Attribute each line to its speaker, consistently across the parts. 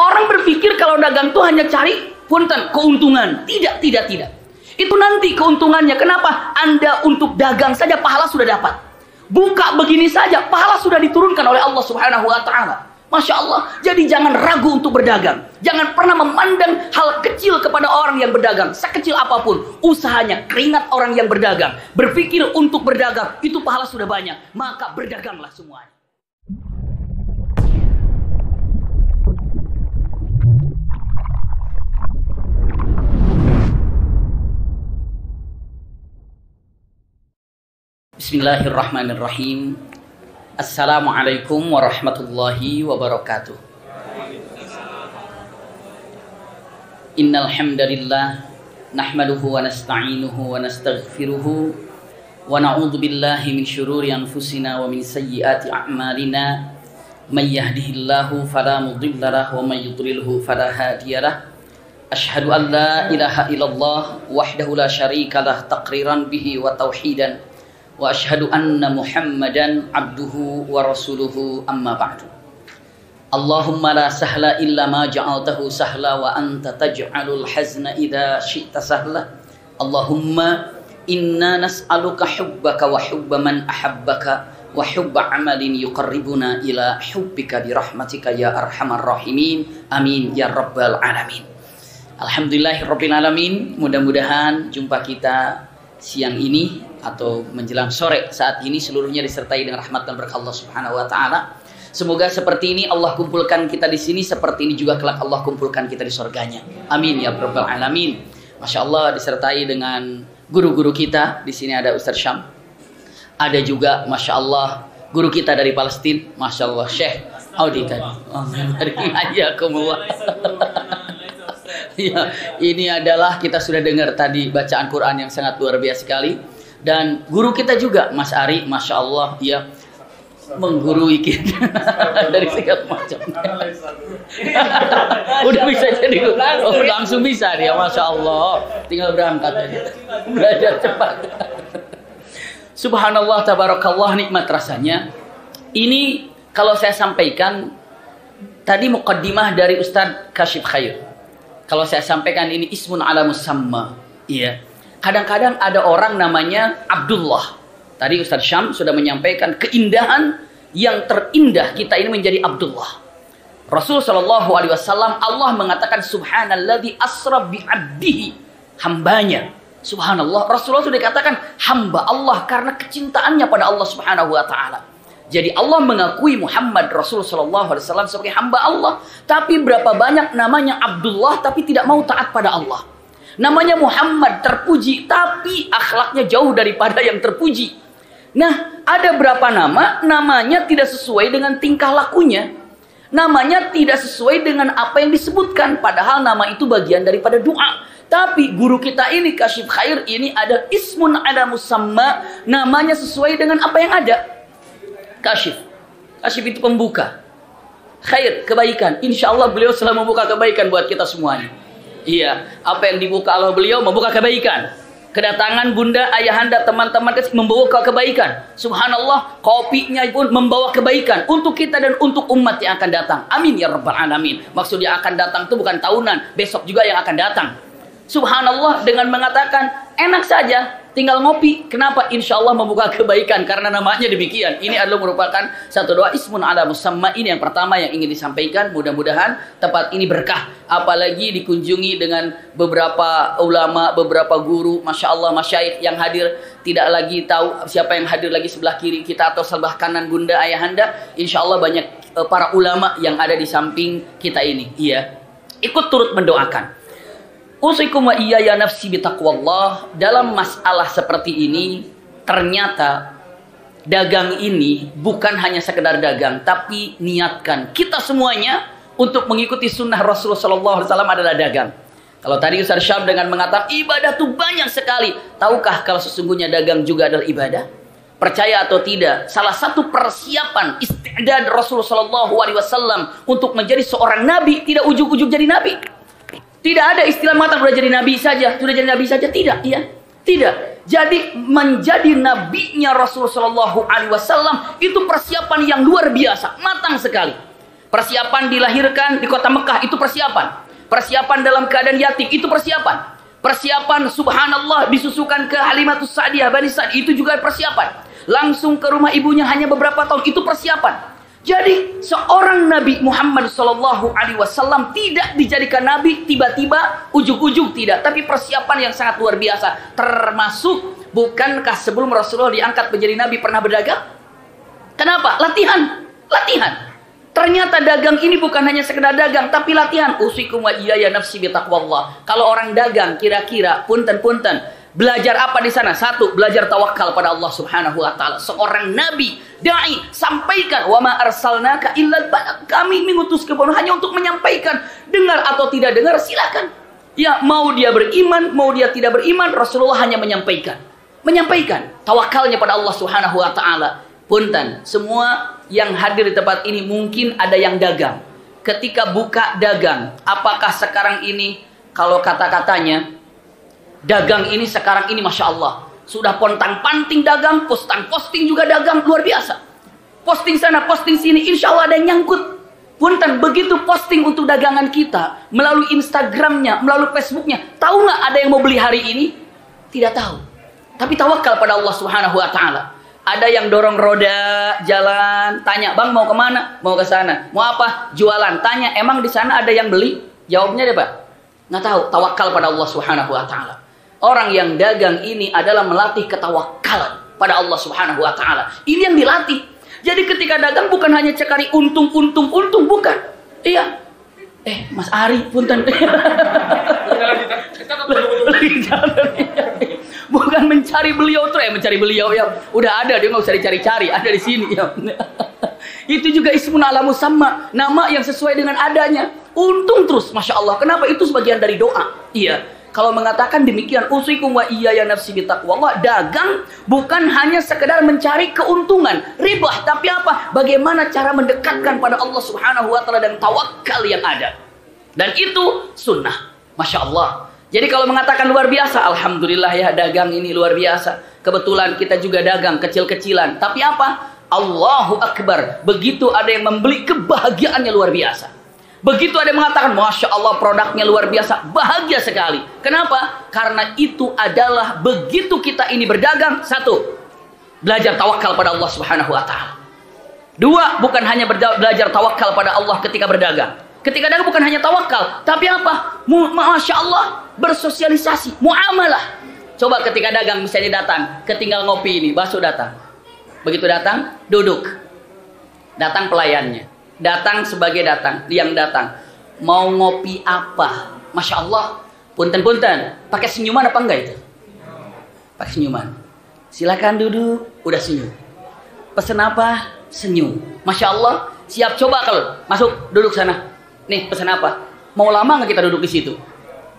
Speaker 1: Orang berpikir kalau dagang itu hanya cari punten, keuntungan. Tidak. Itu nanti keuntungannya. Kenapa? Anda untuk dagang saja pahala sudah dapat. Buka begini saja pahala sudah diturunkan oleh Allah Subhanahu wa taala. Masya Allah. Jadi jangan ragu untuk berdagang. Jangan pernah memandang hal kecil kepada orang yang berdagang. Sekecil apapun usahanya, keringat orang yang berdagang. Berpikir untuk berdagang, itu pahala sudah banyak. Maka berdaganglah semuanya. Bismillahirrahmanirrahim. Assalamualaikum warahmatullahi wabarakatuh. Innal hamdalillah nahmaduhu wa nasta'inuhu wa nastaghfiruhu wa na'udzu billahi min syururi anfusina wa min sayyiati a'malina. May yahdihillahu fala mudilla lahu wa may yudlilhu fala hadiyalah. Asyhadu an la ilaha illallah wahdahu la syarika lah taqriran bihi wa tauhidan. Wa asyhadu anna Muhammadan abduhu wa rasuluhu amma ba'du. Allahumma la sahla illa ma ja'altahu sahla wa anta taj'alul hazna idza syi'ta sahla. Allahumma inna nas'aluka hubbaka wa hubba man ahabbaka wa hubba amalin yuqarribuna ila hubbika bi rahmatika ya arhamar rahimin. Amin ya rabbal alamin. Alhamdulillahirabbil alamin. Mudah-mudahan jumpa kita siang ini atau menjelang sore saat ini seluruhnya disertai dengan rahmat dan berkah Allah Subhanahu wa taala. Semoga seperti ini Allah kumpulkan kita di sini, seperti ini juga kelak Allah kumpulkan kita di surganya. Amin ya rabbal alamin. Masya Allah disertai dengan guru-guru kita. Di sini ada Ustaz Syam. Ada juga Masya Allah guru kita dari Palestina, Masya Allah Syekh Audi tadi. Ya, ini adalah kita sudah dengar tadi bacaan Quran yang sangat luar biasa sekali. Dan guru kita juga Mas Ari, Masya Allah ya, menggurui kita dari segala macam. Udah bisa jadi guru, langsung bisa dia, Masya Allah. Tinggal berangkat aja, belajar cepat. Subhanallah, tabarakallah, nikmat rasanya. Ini kalau saya sampaikan tadi muqaddimah dari Ustadz Kashif Khair. Kalau saya sampaikan ini ismun ala musamma, iya. Kadang-kadang ada orang namanya Abdullah. Tadi Ustaz Syam sudah menyampaikan keindahan yang terindah kita ini menjadi Abdullah. Rasul sallallahu alaihi wasallam, Allah mengatakan subhanalladzi asra bi 'abdihi, hambanya. Subhanallah, Rasulullah sudah dikatakan hamba Allah karena kecintaannya pada Allah Subhanahu wa taala. Jadi Allah mengakui Muhammad Rasul sallallahu alaihi wasallam sebagai hamba Allah. Tapi berapa banyak namanya Abdullah tapi tidak mau taat pada Allah. Namanya Muhammad terpuji tapi akhlaknya jauh daripada yang terpuji. Nah, ada berapa nama namanya tidak sesuai dengan tingkah lakunya. Namanya tidak sesuai dengan apa yang disebutkan, padahal nama itu bagian daripada doa. Tapi guru kita ini Kashif Khair ini ada ismun ada musamma, namanya sesuai dengan apa yang ada. Kashif itu pembuka khair, kebaikan. Insya Allah beliau selalu membuka kebaikan buat kita semuanya. Iya, apa yang dibuka Allah beliau membuka kebaikan. Kedatangan bunda, ayahanda, teman-teman membawa kebaikan. Subhanallah, kopinya pun membawa kebaikan untuk kita dan untuk umat yang akan datang. Amin ya rabbal alamin. Maksudnya akan datang itu bukan tahunan, besok juga yang akan datang. Subhanallah, dengan mengatakan enak saja, tinggal ngopi. Kenapa? Insya Allah membuka kebaikan karena namanya demikian. Ini adalah merupakan satu doa ismun ala musamma. Ini yang pertama yang ingin disampaikan. Mudah-mudahan tempat ini berkah. Apalagi dikunjungi dengan beberapa ulama, beberapa guru. Masya Allah, masyaikh yang hadir. Tidak lagi tahu siapa yang hadir lagi sebelah kiri kita atau sebelah kanan bunda ayahanda. Insya Allah banyak para ulama yang ada di samping kita ini. Iya, ikut turut mendoakan. Usikum wa iyaya nafsi bitaqwallah. Dalam masalah seperti ini, ternyata dagang ini bukan hanya sekedar dagang, tapi niatkan kita semuanya untuk mengikuti sunnah Rasulullah SAW adalah dagang. Kalau tadi Ustaz Syam dengan mengatakan ibadah itu banyak sekali, tahukah kalau sesungguhnya dagang juga adalah ibadah? Percaya atau tidak, salah satu persiapan istidad Rasulullah SAW untuk menjadi seorang nabi tidak ujug-ujug jadi nabi. Tidak ada istilah mata sudah jadi nabi saja, tidak, iya. Tidak. Jadi menjadi nabinya Rasulullah SAW itu persiapan yang luar biasa, matang sekali. Persiapan dilahirkan di kota Mekah, itu persiapan. Persiapan dalam keadaan yatim, itu persiapan. Persiapan subhanallah disusukan ke Halimatus Sa'diyah Bani Sa'd, itu juga persiapan. Langsung ke rumah ibunya hanya beberapa tahun, itu persiapan. Jadi seorang Nabi Muhammad SAW tidak dijadikan Nabi tiba-tiba ujug-ujug, tidak. Tapi persiapan yang sangat luar biasa. Termasuk, bukankah sebelum Rasulullah diangkat menjadi Nabi pernah berdagang? Kenapa? Latihan. Latihan. Ternyata dagang ini bukan hanya sekedar dagang, tapi latihan. Usikum wa iyaya nafsi bitaqwallah. Kalau orang dagang, kira-kira punten-punten, belajar apa di sana? Satu, belajar tawakal pada Allah Subhanahu wa taala. Seorang nabi, dai, sampaikan, wa ma arsalnaka illa balagh. Kami mengutus kepada hanya untuk menyampaikan. Dengar atau tidak dengar silakan. Ya, mau dia beriman, mau dia tidak beriman, Rasulullah hanya menyampaikan. Menyampaikan tawakalnya pada Allah Subhanahu wa taala. Punten, semua yang hadir di tempat ini mungkin ada yang dagang. Ketika buka dagang, apakah sekarang ini kalau kata-katanya dagang ini sekarang ini Masya Allah sudah pontang-panting dagang, posting juga dagang, luar biasa. Posting sana, posting sini, insya Allah ada yang nyangkut. Punten, begitu posting untuk dagangan kita melalui Instagramnya, melalui Facebooknya, tahu nggak ada yang mau beli hari ini? Tidak tahu. Tapi tawakal pada Allah Subhanahu wa taala. Ada yang dorong roda jalan, tanya, "Bang, mau kemana?" "Mau ke sana." "Mau apa?" "Jualan." Tanya, "Emang di sana ada yang beli?" Jawabnya deh, Pak, nggak tahu. Tawakal pada Allah Subhanahu wa taala. Orang yang dagang ini adalah melatih ketawakalan pada Allah Subhanahu wa taala. Ini yang dilatih. Jadi ketika dagang bukan hanya cari untung, bukan. Iya. Mas Ari, punten. Bukan mencari beliau tuh, mencari beliau ya. Udah ada, dia nggak usah dicari-cari, ada di sini ya. Itu juga ismun ala musamma, nama yang sesuai dengan adanya. Untung terus, Masya Allah. Kenapa? Itu sebagian dari doa. Iya. Kalau mengatakan demikian, usikum wa iyaya nafsi bitaqwallah, dagang bukan hanya sekedar mencari keuntungan, ribah, tapi apa? Bagaimana cara mendekatkan pada Allah Subhanahu wa taala dan tawakal yang ada. Dan itu sunnah. Masya Allah. Jadi kalau mengatakan luar biasa, alhamdulillah ya, dagang ini luar biasa. Kebetulan kita juga dagang kecil-kecilan. Tapi apa? Allahu Akbar. Begitu ada yang membeli, kebahagiaannya luar biasa. Begitu ada yang mengatakan, Masya Allah produknya luar biasa, bahagia sekali. Kenapa? Karena itu adalah begitu kita ini berdagang. Satu, belajar tawakal pada Allah Subhanahu wa taala. Dua, bukan hanya belajar tawakal pada Allah ketika berdagang. Ketika dagang bukan hanya tawakal, tapi apa? Masya Allah, bersosialisasi, muamalah. Coba ketika dagang misalnya datang, ketinggal ngopi ini, bakso datang. Begitu datang, duduk. Datang pelayannya. Datang sebagai yang datang. Mau ngopi apa? Masya Allah. Punten-punten. Pakai senyuman apa enggak itu? Pakai senyuman. Silakan duduk. Udah senyum. Pesen apa? Senyum. Masya Allah. Siap, coba kalau masuk, duduk sana. Nih, pesen apa? Mau lama nggak kita duduk di situ?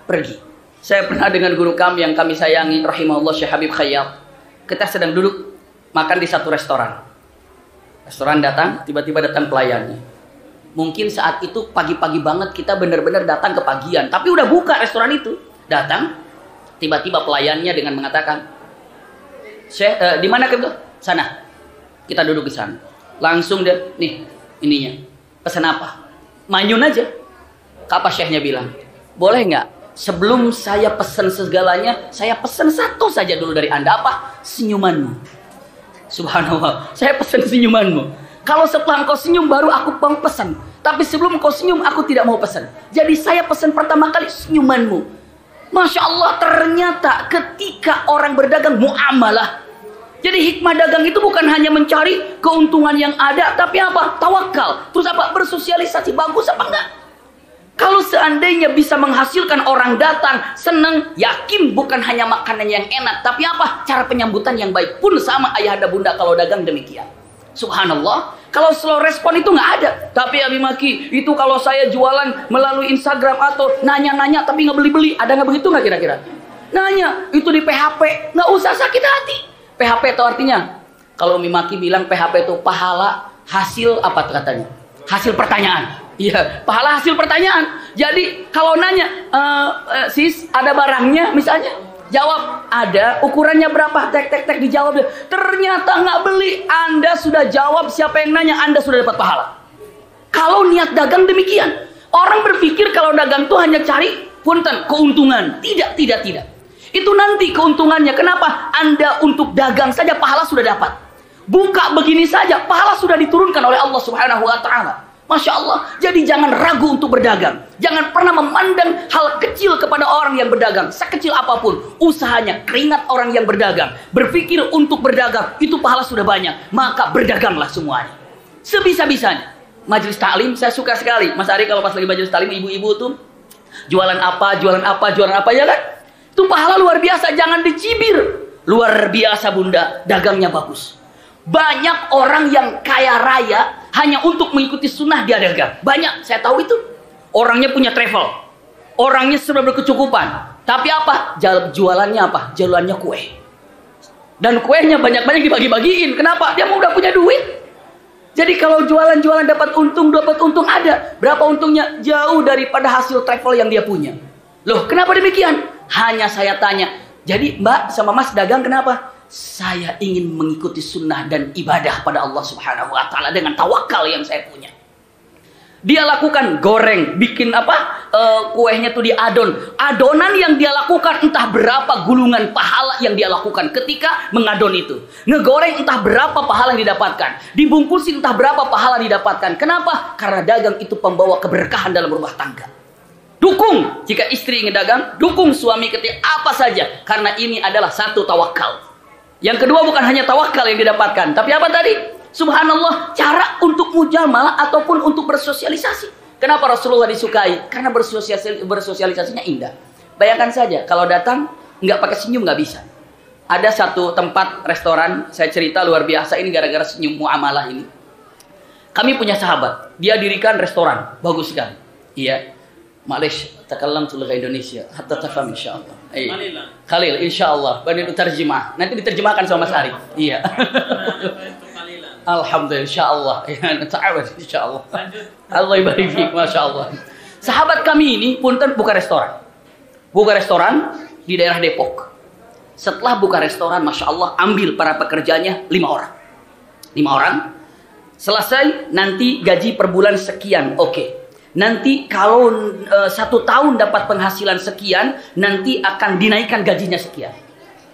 Speaker 1: Pergi. Saya pernah dengan guru kami yang kami sayangi, rahimahullah, Syekh Habib Khayyat. Kita sedang duduk makan di satu restoran. Restoran datang, tiba-tiba datang pelayannya. Mungkin saat itu pagi-pagi banget, kita benar-benar datang ke pagian. Tapi udah buka restoran itu. Datang, tiba-tiba pelayannya dengan mengatakan, "Syekh, di mana kita?" "Sana." Kita duduk di sana. Langsung dia, nih, ininya. Pesan apa? Manyun aja. Apa Syekhnya bilang? "Boleh nggak? Sebelum saya pesan segalanya, saya pesan satu saja dulu dari Anda." "Apa?" "Senyumanmu." Subhanallah, saya pesan senyumanmu. Kalau setelah engkau senyum baru aku mau pesan. Tapi sebelum engkau senyum aku tidak mau pesan. Jadi saya pesan pertama kali senyumanmu. Masya Allah, ternyata ketika orang berdagang muamalah. Jadi hikmah dagang itu bukan hanya mencari keuntungan yang ada, tapi apa? Tawakal. Terus apa? Bersosialisasi. Bagus apa enggak? Kalau seandainya bisa menghasilkan orang datang, senang, yakin bukan hanya makanan yang enak, tapi apa? Cara penyambutan yang baik pun sama ayahanda bunda kalau dagang demikian. Subhanallah, kalau slow respon itu nggak ada. Tapi Abi Maki, itu kalau saya jualan melalui Instagram atau nanya-nanya tapi nggak beli-beli, ada nggak begitu nggak kira-kira? Nanya, itu di PHP, nggak usah sakit hati. PHP itu artinya, kalau Abi Maki bilang PHP itu pahala hasil apa katanya? Hasil pertanyaan. Iya, pahala hasil pertanyaan. Jadi kalau nanya, sis ada barangnya misalnya? Jawab, ada. Ukurannya berapa? Tek dijawab. Ternyata nggak beli. Anda sudah jawab, siapa yang nanya, Anda sudah dapat pahala. Kalau niat dagang demikian. Orang berpikir kalau dagang itu hanya cari punten, keuntungan. Tidak. Itu nanti keuntungannya. Kenapa? Anda untuk dagang saja pahala sudah dapat. Buka begini saja pahala sudah diturunkan oleh Allah Subhanahu wa taala. Masya Allah. Jadi jangan ragu untuk berdagang. Jangan pernah memandang hal kecil kepada orang yang berdagang. Sekecil apapun usahanya, keringat orang yang berdagang. Berpikir untuk berdagang, itu pahala sudah banyak. Maka berdaganglah semuanya. Sebisa-bisanya. Majelis taklim saya suka sekali. Mas Ari kalau pas lagi majelis taklim, ibu-ibu tuh jualan apa ya kan? Itu pahala luar biasa, jangan dicibir. Luar biasa bunda, dagangnya bagus. Banyak orang yang kaya raya hanya untuk mengikuti sunnah dia dagang. Banyak, saya tahu itu. Orangnya punya travel, orangnya sudah berkecukupan. Tapi apa? Jualannya apa? Jualannya kue. Dan kuenya banyak-banyak dibagi-bagiin. Kenapa? Dia mau udah punya duit. Jadi kalau jualan-jualan dapat untung ada. Berapa untungnya? Jauh daripada hasil travel yang dia punya. Loh, kenapa demikian? Hanya saya tanya. Jadi Mbak sama Mas dagang kenapa? Saya ingin mengikuti sunnah dan ibadah pada Allah Subhanahu wa taala dengan tawakal yang saya punya. Dia lakukan goreng, bikin kuehnya tuh diadon. Adonan yang dia lakukan entah berapa gulungan pahala yang dia lakukan ketika mengadon itu. Ngegoreng entah berapa pahala yang didapatkan. Dibungkusin entah berapa pahala didapatkan. Kenapa? Karena dagang itu pembawa keberkahan dalam rumah tangga. Dukung jika istri ingin dagang, dukung suami ketika apa saja. Karena ini adalah satu tawakal. Yang kedua bukan hanya tawakal yang didapatkan, tapi apa tadi? Subhanallah, cara untuk mujamalah ataupun untuk bersosialisasi. Kenapa Rasulullah disukai? Karena bersosialisasinya indah. Bayangkan saja, kalau datang nggak pakai senyum nggak bisa. Ada satu tempat restoran, saya cerita luar biasa ini gara-gara senyum muamalah ini. Kami punya sahabat, dia dirikan restoran, bagus sekali. Iya, Malaysia, takallam tulga Indonesia, hatta tafham insyaallah. Khalil, insyaallah. Bani terjemah. Nanti diterjemahkan sama Mas Ari. Iya. Alhamdulillah, insyaallah. Ya, ta'awud insyaallah. Allah ibarik fik, masyaallah. Sahabat kami ini punten buka restoran. Buka restoran di daerah Depok. Setelah buka restoran, masya Allah, ambil para pekerjanya 5 orang. 5 orang. Selesai, nanti gaji per bulan sekian. Oke. Nanti kalau 1 tahun dapat penghasilan sekian, nanti akan dinaikkan gajinya sekian.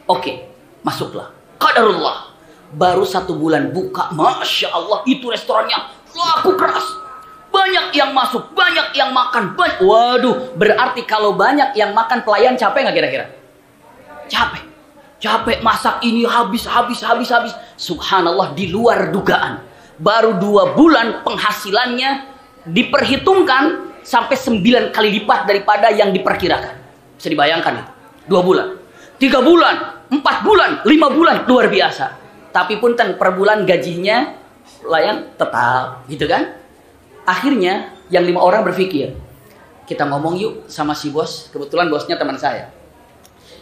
Speaker 1: Oke, masuklah. Qadarullah. Baru 1 bulan buka, masya Allah, itu restorannya laku keras. Banyak yang masuk, banyak yang makan. Waduh, berarti kalau banyak yang makan pelayan capek nggak kira-kira? Capek masak ini habis. Subhanallah, di luar dugaan. Baru 2 bulan penghasilannya diperhitungkan sampai 9 kali lipat daripada yang diperkirakan. Bisa dibayangkan itu. 2 bulan, 3 bulan, 4 bulan, 5 bulan, luar biasa. Tapi pun per bulan gajinya pelayan tetap, gitu kan? Akhirnya yang 5 orang berpikir, kita ngomong yuk sama si bos. Kebetulan bosnya teman saya.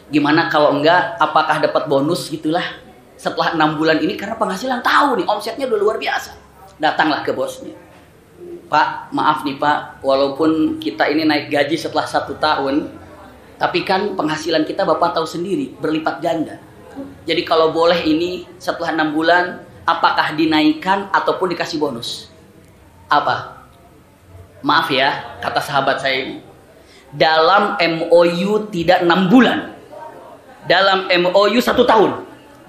Speaker 1: Gimana kalau enggak, apakah dapat bonus gitulah setelah 6 bulan ini, karena penghasilan tahu nih omsetnya udah luar biasa. Datanglah ke bosnya. Pak, maaf nih Pak, walaupun kita ini naik gaji setelah 1 tahun, tapi kan penghasilan kita Bapak tahu sendiri berlipat ganda. Jadi kalau boleh ini setelah 6 bulan, apakah dinaikkan ataupun dikasih bonus? Apa? Maaf ya, kata sahabat saya ini. Dalam MOU tidak 6 bulan. Dalam MOU 1 tahun.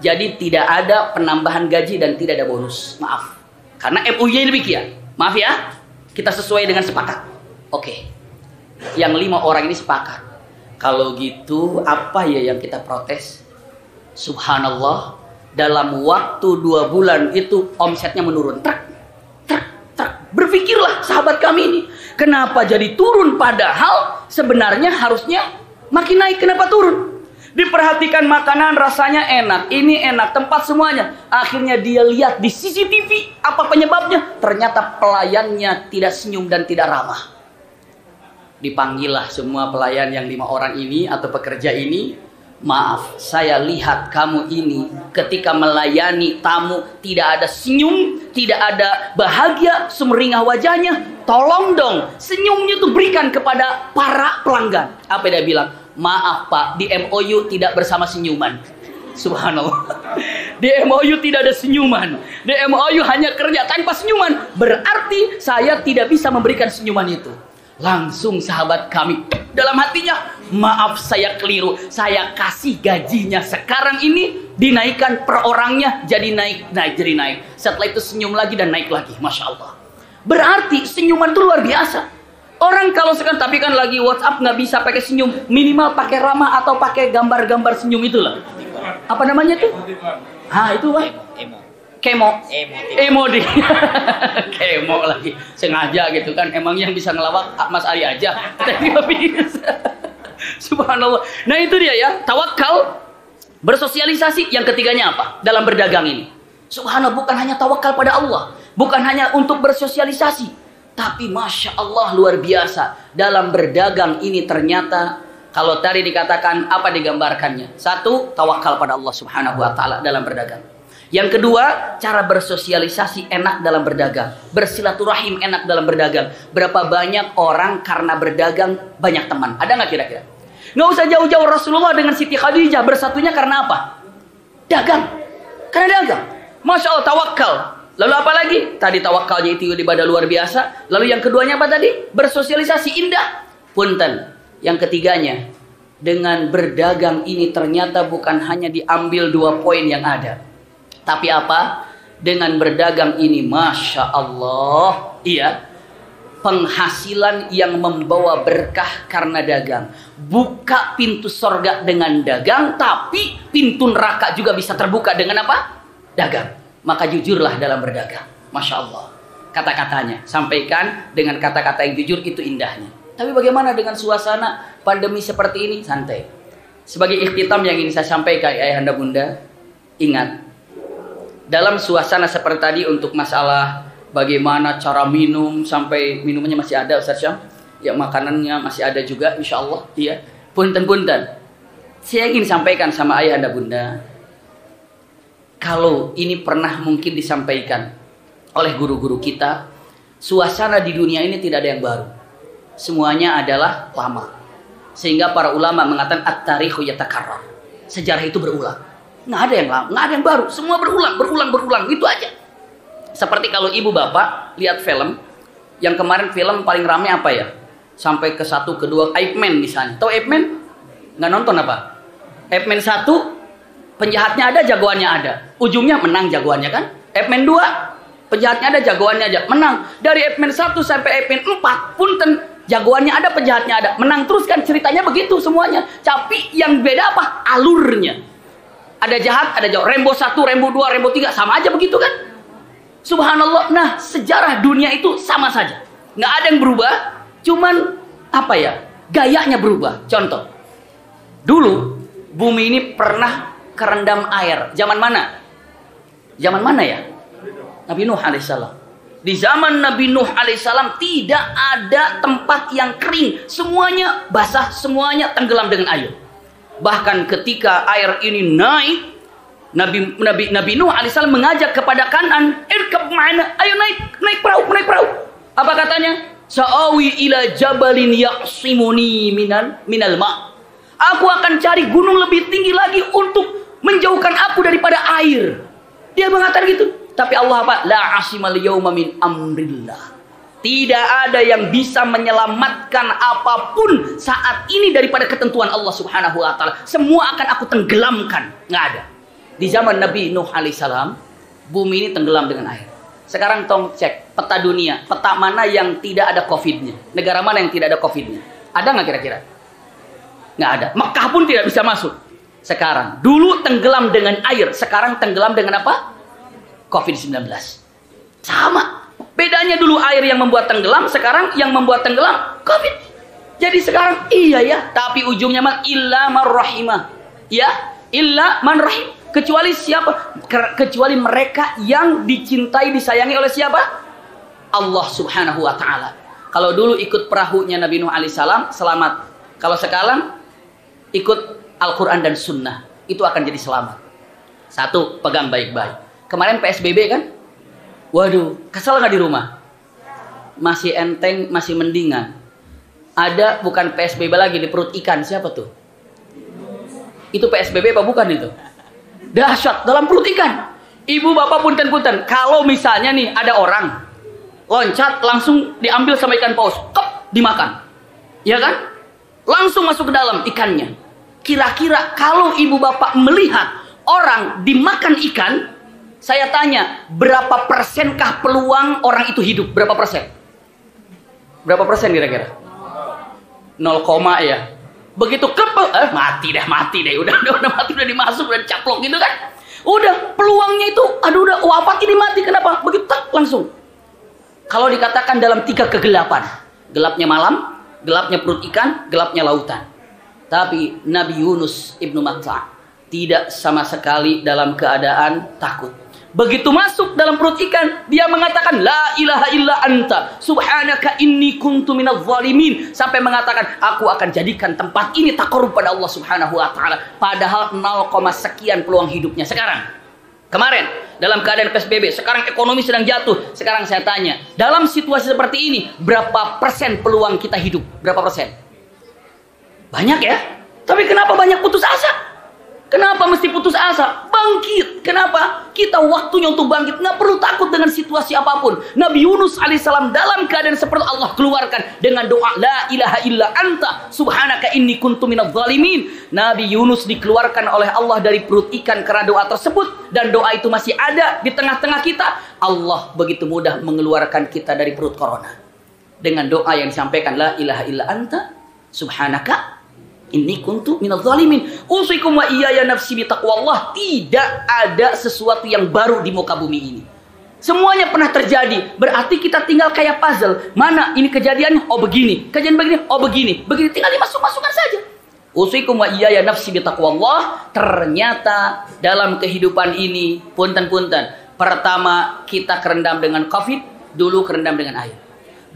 Speaker 1: Jadi tidak ada penambahan gaji dan tidak ada bonus. Maaf. Karena MOU-nya demikian. Maaf ya, kita sesuai dengan sepakat. Oke. Yang 5 orang ini sepakat. Kalau gitu, apa ya yang kita protes? Subhanallah, dalam waktu 2 bulan itu omsetnya menurun. Truk. Berpikirlah sahabat kami ini, kenapa jadi turun padahal sebenarnya harusnya makin naik, kenapa turun? Diperhatikan makanan rasanya enak, ini enak, tempat semuanya. Akhirnya dia lihat di CCTV, apa penyebabnya? Ternyata pelayannya tidak senyum dan tidak ramah. Dipanggillah semua pelayan yang 5 orang ini atau pekerja ini. Maaf, saya lihat kamu ini ketika melayani tamu tidak ada senyum, tidak ada bahagia, sumringah wajahnya. Tolong dong, senyumnya tuh berikan kepada para pelanggan. Apa dia bilang? Maaf Pak, di MOU tidak bersama senyuman. Subhanallah. Di MOU tidak ada senyuman. Di MOU hanya kerja tanpa senyuman. Berarti saya tidak bisa memberikan senyuman itu. Langsung sahabat kami dalam hatinya, maaf saya keliru. Saya kasih gajinya sekarang ini dinaikkan per orangnya jadi naik. Setelah itu senyum lagi dan naik lagi. Masya Allah. Berarti senyuman itu luar biasa. Orang kalau sekarang tapi kan lagi WhatsApp nggak bisa pakai senyum, minimal pakai ramah atau pakai gambar-gambar senyum itulah. Apa namanya tuh? Itu Pak. Kemo. Emodi. Kemo lagi. Sengaja gitu kan. Emang yang bisa ngelawak Mas Ali aja. Tapi nggak bisa. Subhanallah. Nah itu dia ya. Tawakal. Bersosialisasi. Yang ketiganya apa? Dalam berdagang ini. Subhanallah, bukan hanya tawakal pada Allah. Bukan hanya untuk bersosialisasi. Tapi Masya Allah luar biasa. Dalam berdagang ini ternyata. Kalau tadi dikatakan apa digambarkannya? Satu, tawakal pada Allah Subhanahu wa Ta'ala dalam berdagang. Yang kedua, cara bersosialisasi enak dalam berdagang. Bersilaturahim enak dalam berdagang. Berapa banyak orang karena berdagang banyak teman? Ada nggak kira-kira? Nggak usah jauh-jauh, Rasulullah dengan Siti Khadijah bersatunya karena apa? Dagang. Karena dagang. Masya Allah, tawakal. Lalu apa lagi? Tadi tawakalnya itu ibadah luar biasa. Lalu yang keduanya apa tadi? Bersosialisasi indah. Punten. Yang ketiganya, dengan berdagang ini ternyata bukan hanya diambil 2 poin yang ada. Tapi apa? Dengan berdagang ini, Masya Allah, iya, penghasilan yang membawa berkah karena dagang. Buka pintu sorga dengan dagang, tapi pintu neraka juga bisa terbuka dengan apa? Dagang. Maka jujurlah dalam berdagang. Masya Allah. Kata-katanya, sampaikan dengan kata-kata yang jujur, itu indahnya. Tapi bagaimana dengan suasana pandemi seperti ini? Santai. Sebagai ikhtitam yang ingin saya sampaikan, ayahanda bunda, ingat, dalam suasana seperti tadi untuk masalah bagaimana cara minum, sampai minumannya masih ada Ustaz Syam, ya makanannya masih ada juga insya Allah, iya. Punten-punten, saya ingin sampaikan sama ayahanda bunda, kalau ini pernah mungkin disampaikan oleh guru-guru kita, suasana di dunia ini tidak ada yang baru, semuanya adalah lama. Sehingga para ulama mengatakan at-tarikhu yatakarrar, sejarah itu berulang. Nggak ada yang lama, nggak ada yang baru, semua berulang, itu aja. Seperti kalau ibu bapak lihat film, yang kemarin film paling rame apa ya? Sampai ke 1, ke 2, Ip Man misalnya. Tahu Ip Man? Nggak nonton apa? Ip Man 1, penjahatnya ada, jagoannya ada. Ujungnya menang jagoannya kan? Ip Man 2, penjahatnya ada, jagoannya aja. Menang. Dari Ip Man 1 sampai Ip Man 4, punten, jagoannya ada, penjahatnya ada. Menang terus kan, ceritanya begitu semuanya. Tapi yang beda apa? Alurnya. Ada jahat, ada jahat. Rambo 1, Rambo 2, Rambo 3, sama aja begitu kan? Subhanallah. Nah, sejarah dunia itu sama saja. Nggak ada yang berubah, cuman apa ya? Gayanya berubah. Contoh. Dulu bumi ini pernah kerendam air. Zaman mana? Zaman mana ya? Nabi Nuh alaihissalam. Di zaman Nabi Nuh alaihissalam tidak ada tempat yang kering. Semuanya basah, semuanya tenggelam dengan air. Bahkan ketika air ini naik, Nabi Nuh alaihissalam mengajak kepada Kan'an, irkab ma'ana, ayo naik perahu. Apa katanya? Sa'awi ila jabalin ya'simuni minal ma'. Aku akan cari gunung lebih tinggi lagi untuk menjauhkan aku daripada air. Dia mengatakan gitu. Tapi Allah apa? La asimal yawma min amrillah. Tidak ada yang bisa menyelamatkan apapun saat ini daripada ketentuan Allah Subhanahu wa Ta'ala. Semua akan aku tenggelamkan. Nggak ada. Di zaman Nabi Nuh alaihissalam, bumi ini tenggelam dengan air. Sekarang tolong cek peta dunia. Peta mana yang tidak ada COVID-nya? Negara mana yang tidak ada COVID-nya? Ada nggak kira-kira? Nggak ada. Mekah pun tidak bisa masuk. Sekarang. Dulu tenggelam dengan air. Sekarang tenggelam dengan apa? COVID-19. Sama. Bedanya dulu air yang membuat tenggelam, sekarang yang membuat tenggelam COVID. Jadi sekarang iya ya, tapi ujungnya mah illa man rahimah. Ya, illa man rahim. Kecuali siapa? Kecuali mereka yang dicintai, disayangi oleh siapa? Allah Subhanahu wa Ta'ala. Kalau dulu ikut perahunya Nabi Nuh alaihissalam, selamat. Kalau sekarang ikut Al-Quran dan Sunnah, itu akan jadi selamat. Satu, pegang baik-baik. Kemarin PSBB kan? Waduh, kesel nggak di rumah? Masih enteng, masih mendingan. Ada bukan PSBB lagi di perut ikan, siapa tuh? Itu PSBB apa bukan itu? Dahsyat dalam perut ikan. Ibu bapak punten-punten, kalau misalnya nih ada orang loncat langsung diambil sama ikan paus, kep, dimakan. Ya kan? Langsung masuk ke dalam ikannya. Kira-kira kalau ibu bapak melihat orang dimakan ikan, saya tanya, berapa persenkah peluang orang itu hidup? Berapa persen? Berapa persen kira-kira? 0, ya. Begitu mati deh, udah mati, udah dimasuk, udah dicaplok gitu kan. Udah peluangnya itu, aduh udah wafat ini mati, kenapa? Begitu tak langsung. Kalau dikatakan dalam 3 kegelapan, gelapnya malam, gelapnya perut ikan, gelapnya lautan. Tapi Nabi Yunus ibnu Matta tidak sama sekali dalam keadaan takut. Begitu masuk dalam perut ikan, dia mengatakan la ilaha illa anta subhanaka inni kuntu minadz zalimin, sampai mengatakan aku akan jadikan tempat ini taqarrub pada Allah Subhanahu wa taala, padahal 0, sekian peluang hidupnya. Sekarang kemarin dalam keadaan PSBB, sekarang ekonomi sedang jatuh. Sekarang saya tanya, dalam situasi seperti ini berapa persen peluang kita hidup? Berapa persen? Banyak ya? Tapi kenapa banyak putus asa? Kenapa mesti putus asa? Bangkit. Kenapa? Kita waktunya untuk bangkit. Nggak perlu takut dengan situasi apapun. Nabi Yunus alaihissalam dalam keadaan seperti Allah keluarkan dengan doa la ilaha illa anta subhanaka inni kuntu minadz zalimin. Nabi Yunus dikeluarkan oleh Allah dari perut ikan karena doa tersebut, dan doa itu masih ada di tengah-tengah kita. Allah begitu mudah mengeluarkan kita dari perut corona dengan doa yang disampaikan la ilaha illa anta subhanaka inni kuntu minadz zalimin. Usikum wa iyaya nafsi bitaqwallah. Tidak ada sesuatu yang baru di muka bumi ini. Semuanya pernah terjadi. Berarti kita tinggal kayak puzzle. Mana ini kejadiannya? Oh begini. Kejadian begini? Oh begini. Begini tinggal dimasuk-masukkan saja. Usikum wa iyaya nafsi bitaqwallah. Ternyata dalam kehidupan ini, punten-punten, pertama kita kerendam dengan COVID, dulu kerendam dengan air.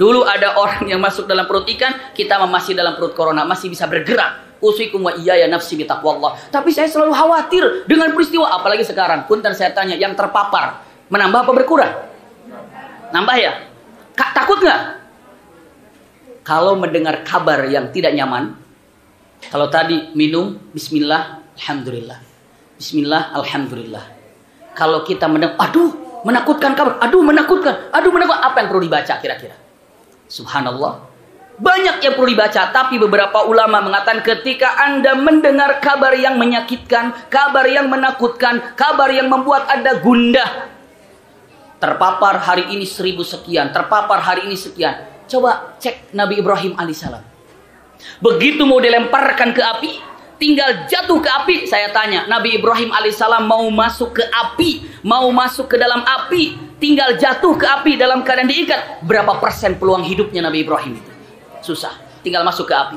Speaker 1: Dulu ada orang yang masuk dalam perut ikan, kita masih dalam perut corona, masih bisa bergerak. Usikum wa iyaya nafsi bitaqwallah. Tapi saya selalu khawatir dengan peristiwa, apalagi sekarang. Punten saya tanya, yang terpapar menambah apa berkurang? Nambah ya? Takut nggak? Kalau mendengar kabar yang tidak nyaman, kalau tadi minum, bismillah, alhamdulillah. Bismillah, alhamdulillah. Kalau kita mendengar, aduh, menakutkan kabar, aduh menakutkan, apa yang perlu dibaca kira-kira? Subhanallah, banyak yang perlu dibaca. Tapi beberapa ulama mengatakan ketika Anda mendengar kabar yang menyakitkan, kabar yang menakutkan, kabar yang membuat Anda gundah, terpapar hari ini 1000 sekian, terpapar hari ini sekian, coba cek Nabi Ibrahim alaihissalam. Begitu mau dilemparkan ke api, tinggal jatuh ke api. Saya tanya, Nabi Ibrahim alaihissalam mau masuk ke api, mau masuk ke dalam api, tinggal jatuh ke api dalam keadaan diikat, berapa persen peluang hidupnya Nabi Ibrahim itu? Susah, tinggal masuk ke api.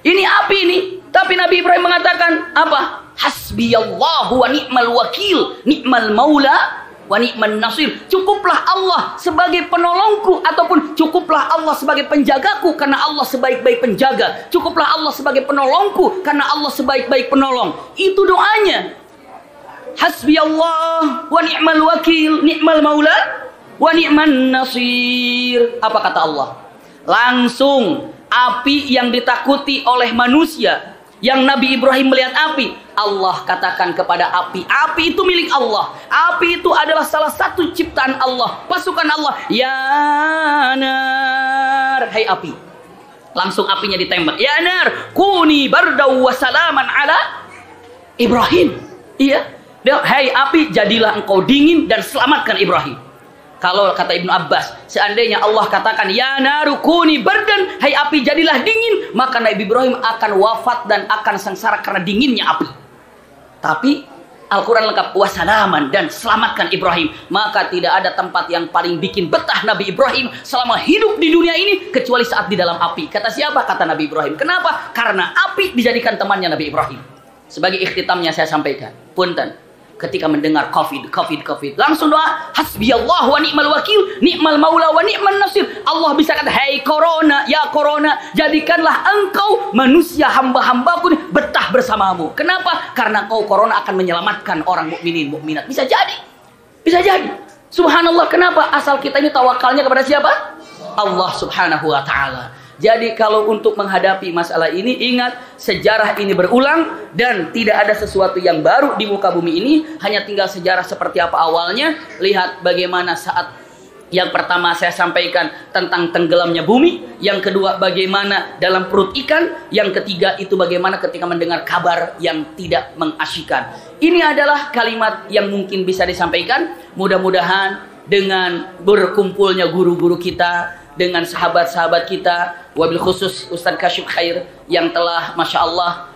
Speaker 1: Ini api ini, tapi Nabi Ibrahim mengatakan apa? Hasbiyallahu wa ni'mal wakil, ni'mal maula wa ni'man nasir. Cukuplah Allah sebagai penolongku, ataupun cukuplah Allah sebagai penjagaku, karena Allah sebaik-baik penjaga. Cukuplah Allah sebagai penolongku, karena Allah sebaik-baik penolong. Itu doanya. Hasbiyallah wa ni'mal wakil, ni'mal maula wa ni'man nasir. Apa kata Allah? Langsung api yang ditakuti oleh manusia, yang Nabi Ibrahim melihat api, Allah katakan kepada api, api itu milik Allah. Api itu adalah salah satu ciptaan Allah, pasukan Allah. Ya nar, hai api. Langsung apinya ditembak. Ya nar, kuni bardaw wa salaman ala Ibrahim. Iya. Hai api, jadilah engkau dingin dan selamatkan Ibrahim. Kalau kata Ibnu Abbas, seandainya Allah katakan ya naru kuni bardan, hai api jadilah dingin, maka Nabi Ibrahim akan wafat dan akan sengsara karena dinginnya api. Tapi Al-Quran lengkap, wasalaman, dan selamatkan Ibrahim. Maka tidak ada tempat yang paling bikin betah Nabi Ibrahim selama hidup di dunia ini kecuali saat di dalam api. Kata siapa? Kata Nabi Ibrahim. Kenapa? Karena api dijadikan temannya Nabi Ibrahim. Sebagai ikhtitamnya saya sampaikan, punten, ketika mendengar COVID, langsung doa, hasbiyallah wa ni'mal wakil, ni'mal maula wa ni'man nasir. Allah bisa kata, hai corona, ya corona, jadikanlah engkau manusia hamba-hambaku betah bersamamu. Kenapa? Karena kau corona akan menyelamatkan orang mukminin, mukminat. Bisa jadi. Bisa jadi. Subhanallah, kenapa? Asal kita ini tawakalnya kepada siapa? Allah Subhanahu wa ta'ala. Jadi kalau untuk menghadapi masalah ini, ingat sejarah ini berulang dan tidak ada sesuatu yang baru di muka bumi ini, hanya tinggal sejarah seperti apa awalnya. Lihat bagaimana saat yang pertama saya sampaikan tentang tenggelamnya bumi, yang kedua bagaimana dalam perut ikan, yang ketiga itu bagaimana ketika mendengar kabar yang tidak mengasyikkan. Ini adalah kalimat yang mungkin bisa disampaikan. Mudah-mudahan dengan berkumpulnya guru-guru kita, dengan sahabat-sahabat kita, wabil khusus Ustadz Kashif Khair yang telah Masya Allah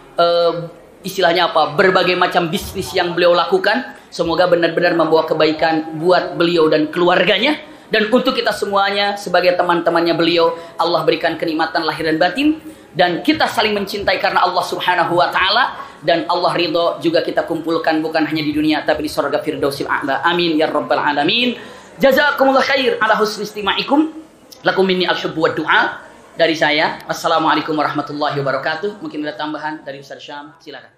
Speaker 1: istilahnya apa, berbagai macam bisnis yang beliau lakukan, semoga benar-benar membawa kebaikan buat beliau dan keluarganya. Dan untuk kita semuanya sebagai teman-temannya beliau, Allah berikan kenikmatan lahir dan batin, dan kita saling mencintai karena Allah Subhanahu wa taala, dan Allah ridho juga kita kumpulkan bukan hanya di dunia tapi di surga Firdausil A'la. Amin ya rabbal alamin. Jazakumullah khair ala husni istima'ikum. Lakum minni al-hubbu wa du'a. Dari saya, wassalamualaikum warahmatullahi wabarakatuh. Mungkin ada tambahan dari Ustaz Syam, silakan.